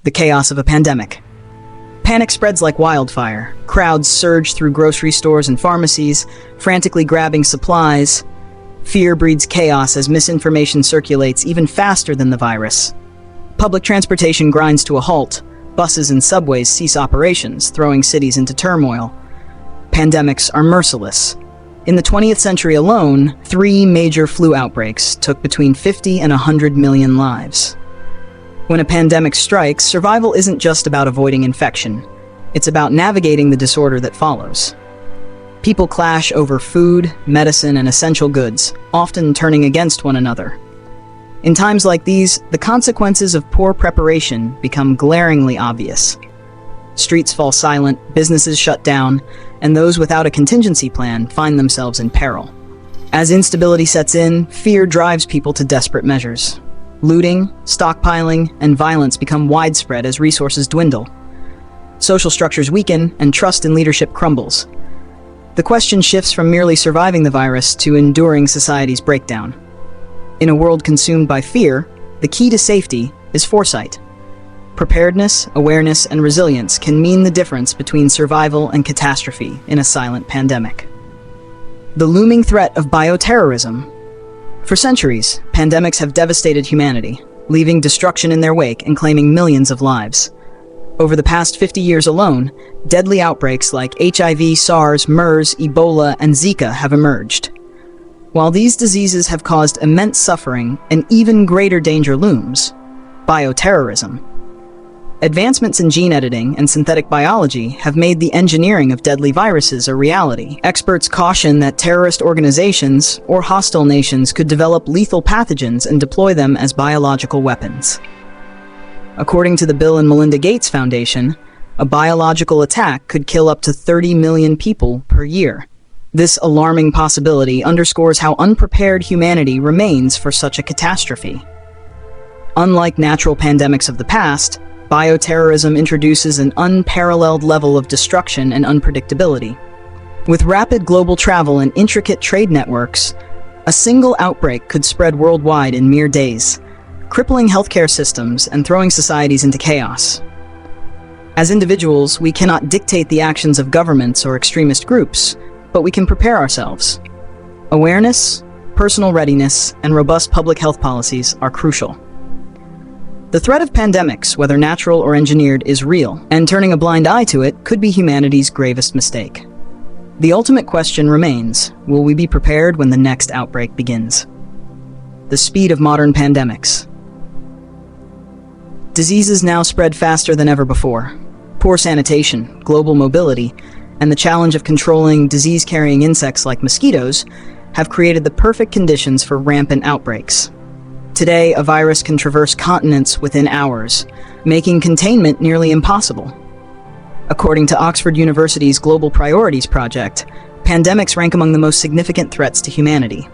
The chaos of a pandemic. Panic spreads like wildfire. Crowds surge through grocery stores and pharmacies, frantically grabbing supplies. Fear breeds chaos as misinformation circulates even faster than the virus. Public transportation grinds to a halt. Buses and subways cease operations, throwing cities into turmoil. Pandemics are merciless. In the 20th century alone, 3 major flu outbreaks took between 50 and 100 million lives. When a pandemic strikes, survival isn't just about avoiding infection. It's about navigating the disorder that follows. People clash over food, medicine, and essential goods, often turning against one another. In times like these, the consequences of poor preparation become glaringly obvious. Streets fall silent, businesses shut down, and those without a contingency plan find themselves in peril. As instability sets in, fear drives people to desperate measures. Looting, stockpiling, and violence become widespread as resources dwindle. Social structures weaken, and trust in leadership crumbles. The question shifts from merely surviving the virus to enduring society's breakdown. In a world consumed by fear, the key to safety is foresight. Preparedness, awareness, and resilience can mean the difference between survival and catastrophe in a silent pandemic. The looming threat of bioterrorism. For centuries, pandemics have devastated humanity, leaving destruction in their wake and claiming millions of lives. Over the past 50 years alone, deadly outbreaks like HIV, SARS, MERS, Ebola, and Zika have emerged. While these diseases have caused immense suffering, an even greater danger looms: bioterrorism. Advancements in gene editing and synthetic biology have made the engineering of deadly viruses a reality. Experts caution that terrorist organizations or hostile nations could develop lethal pathogens and deploy them as biological weapons. According to the Bill and Melinda Gates Foundation, a biological attack could kill up to 30 million people per year. This alarming possibility underscores how unprepared humanity remains for such a catastrophe. Unlike natural pandemics of the past, bioterrorism introduces an unparalleled level of destruction and unpredictability. With rapid global travel and intricate trade networks, a single outbreak could spread worldwide in mere days, crippling healthcare systems and throwing societies into chaos. As individuals, we cannot dictate the actions of governments or extremist groups, but we can prepare ourselves. Awareness, personal readiness, and robust public health policies are crucial. The threat of pandemics, whether natural or engineered, is real, and turning a blind eye to it could be humanity's gravest mistake. The ultimate question remains: will we be prepared when the next outbreak begins? The speed of modern pandemics. Diseases now spread faster than ever before. Poor sanitation, global mobility, and the challenge of controlling disease-carrying insects like mosquitoes have created the perfect conditions for rampant outbreaks. Today, a virus can traverse continents within hours, making containment nearly impossible. According to Oxford University's Global Priorities Project, pandemics rank among the most significant threats to humanity.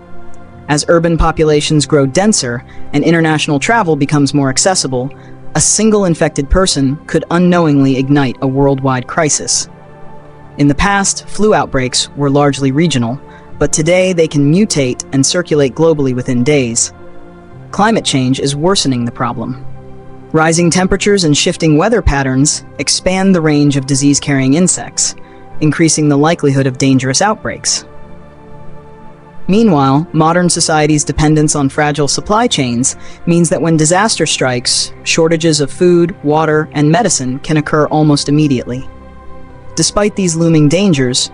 As urban populations grow denser and international travel becomes more accessible, a single infected person could unknowingly ignite a worldwide crisis. In the past, flu outbreaks were largely regional, but today they can mutate and circulate globally within days. Climate change is worsening the problem. Rising temperatures and shifting weather patterns expand the range of disease-carrying insects, increasing the likelihood of dangerous outbreaks. Meanwhile, modern society's dependence on fragile supply chains means that when disaster strikes, shortages of food, water, and medicine can occur almost immediately. Despite these looming dangers,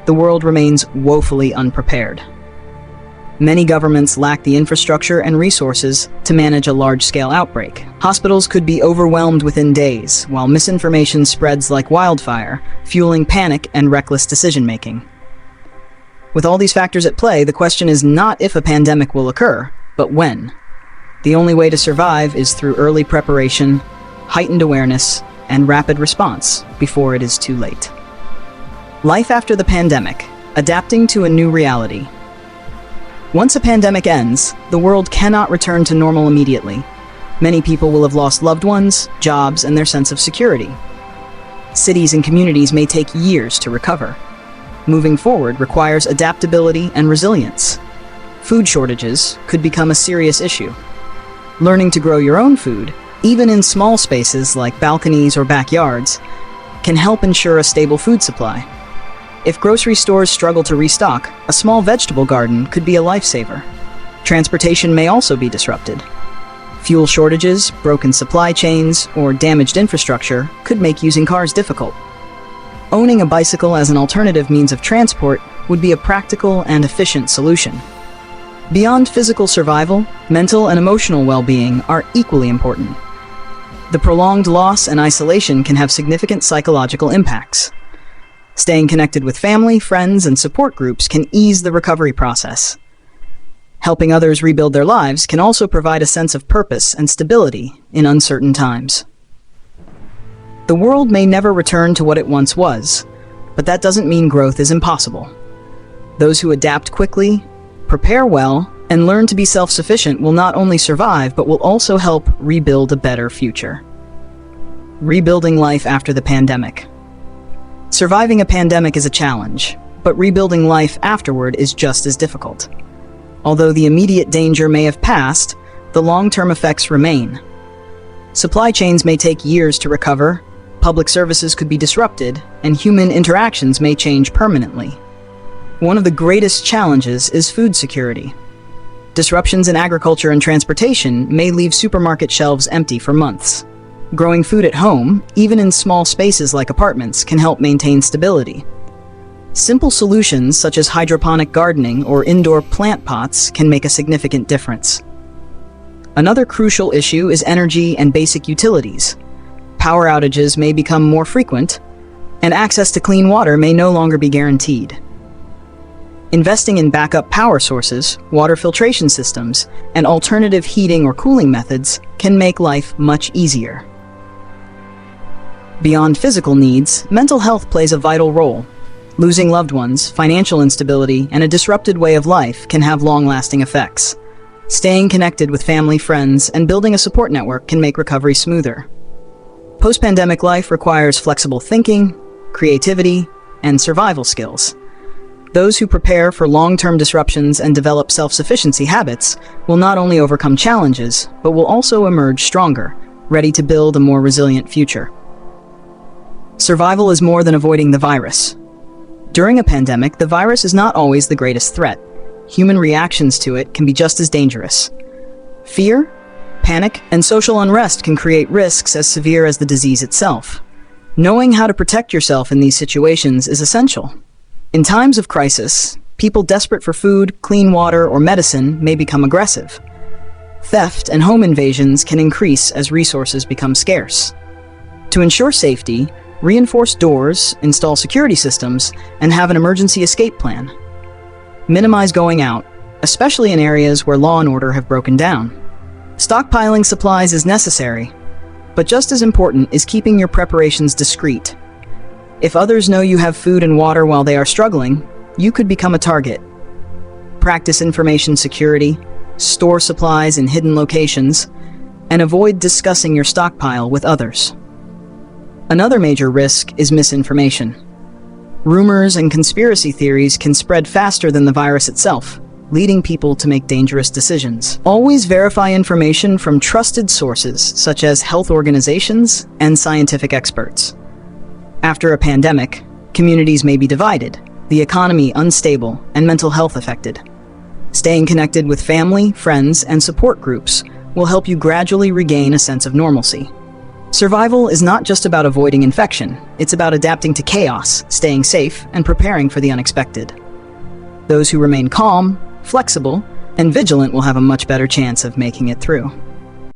the world remains woefully unprepared. Many governments lack the infrastructure and resources to manage a large-scale outbreak. Hospitals could be overwhelmed within days, while misinformation spreads like wildfire, fueling panic and reckless decision-making. With all these factors at play, the question is not if a pandemic will occur, but when. The only way to survive is through early preparation, heightened awareness, and rapid response before it is too late. Life after the pandemic, adapting to a new reality. Once a pandemic ends, the world cannot return to normal immediately. Many people will have lost loved ones, jobs, and their sense of security. Cities and communities may take years to recover. Moving forward requires adaptability and resilience. Food shortages could become a serious issue. Learning to grow your own food, even in small spaces like balconies or backyards, can help ensure a stable food supply. If grocery stores struggle to restock, a small vegetable garden could be a lifesaver. Transportation may also be disrupted. Fuel shortages, broken supply chains, or damaged infrastructure could make using cars difficult. Owning a bicycle as an alternative means of transport would be a practical and efficient solution. Beyond physical survival, mental and emotional well-being are equally important. The prolonged loss and isolation can have significant psychological impacts. Staying connected with family, friends, and support groups can ease the recovery process. Helping others rebuild their lives can also provide a sense of purpose and stability in uncertain times. The world may never return to what it once was, but that doesn't mean growth is impossible. Those who adapt quickly, prepare well, and learn to be self-sufficient will not only survive, but will also help rebuild a better future. Rebuilding life after the pandemic. Surviving a pandemic is a challenge, but rebuilding life afterward is just as difficult. Although the immediate danger may have passed, the long-term effects remain. Supply chains may take years to recover, public services could be disrupted, and human interactions may change permanently. One of the greatest challenges is food security. Disruptions in agriculture and transportation may leave supermarket shelves empty for months. Growing food at home, even in small spaces like apartments, can help maintain stability. Simple solutions such as hydroponic gardening or indoor plant pots can make a significant difference. Another crucial issue is energy and basic utilities. Power outages may become more frequent, and access to clean water may no longer be guaranteed. Investing in backup power sources, water filtration systems, and alternative heating or cooling methods can make life much easier. Beyond physical needs, mental health plays a vital role. Losing loved ones, financial instability, and a disrupted way of life can have long-lasting effects. Staying connected with family, friends, and building a support network can make recovery smoother. Post-pandemic life requires flexible thinking, creativity, and survival skills. Those who prepare for long-term disruptions and develop self-sufficiency habits will not only overcome challenges, but will also emerge stronger, ready to build a more resilient future. Survival is more than avoiding the virus. During a pandemic, the virus is not always the greatest threat. Human reactions to it can be just as dangerous. Fear, panic, and social unrest can create risks as severe as the disease itself. Knowing how to protect yourself in these situations is essential. In times of crisis, people desperate for food, clean water, or medicine may become aggressive. Theft and home invasions can increase as resources become scarce. To ensure safety, reinforce doors, install security systems, and have an emergency escape plan. Minimize going out, especially in areas where law and order have broken down. Stockpiling supplies is necessary, but just as important is keeping your preparations discreet. If others know you have food and water while they are struggling, you could become a target. Practice information security, store supplies in hidden locations, and avoid discussing your stockpile with others. Another major risk is misinformation. Rumors and conspiracy theories can spread faster than the virus itself, leading people to make dangerous decisions. Always verify information from trusted sources, such as health organizations and scientific experts. After a pandemic, communities may be divided, the economy unstable, and mental health affected. Staying connected with family, friends, and support groups will help you gradually regain a sense of normalcy. Survival is not just about avoiding infection, it's about adapting to chaos, staying safe, and preparing for the unexpected. Those who remain calm, flexible, and vigilant will have a much better chance of making it through.